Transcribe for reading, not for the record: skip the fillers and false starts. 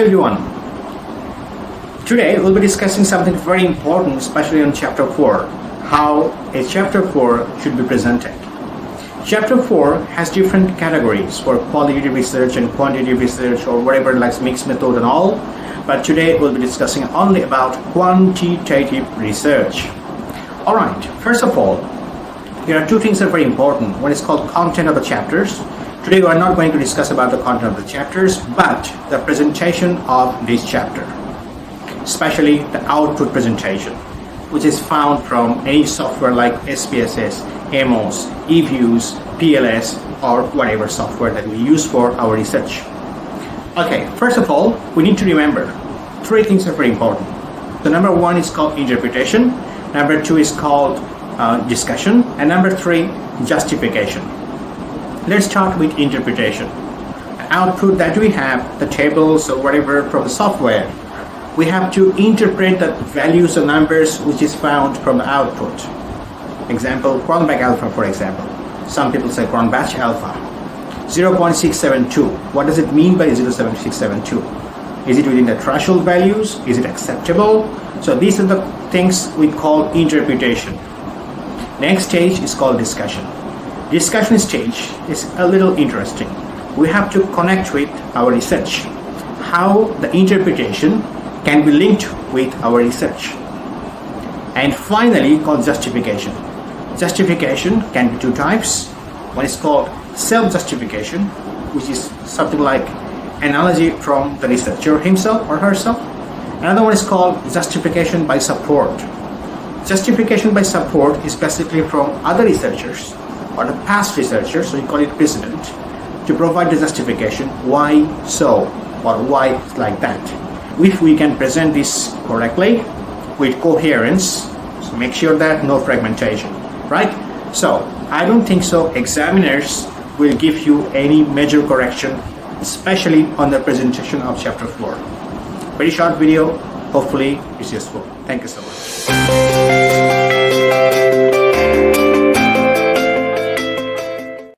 everyone. Today we'll be discussing something very important, especially on chapter 4, how a chapter 4 should be presented. Chapter 4 has different categories for qualitative research and quantitative research or whatever, like mixed method and all, but today we'll be discussing only about quantitative research. Alright, first of all, there are two things that are very important. One is called content of the chapters. Today we are not going to discuss about the content of the chapters, but the presentation of this chapter, especially the output presentation, which is found from any software like SPSS, AMOS, eViews, PLS, or whatever software that we use for our research. Okay, first of all, we need to remember three things are very important. The number one is called interpretation, number two is called discussion, and number three, justification. Let's start with interpretation. The output that we have, the tables or whatever from the software, we have to interpret the values or numbers which is found from the output. Example, Cronbach alpha, for example. Some people say Cronbach alpha. 0.672. What does it mean by 0.672? Is it within the threshold values? Is it acceptable? So these are the things we call interpretation. Next stage is called discussion. Discussion stage is a little interesting. We have to connect with our research, how the interpretation can be linked with our research. And finally, called justification. Justification can be two types. One is called self-justification, which is something like analogy from the researcher himself or herself. Another one is called justification by support. Justification by support is basically from other researchers or the past researchers, so we call it precedent, to provide the justification why so or why it's like that. If we can present this correctly with coherence, so make sure that no fragmentation, right? So I don't think so examiners will give you any major correction, especially on the presentation of chapter 4. Very short video, hopefully it's useful. Thank you so much.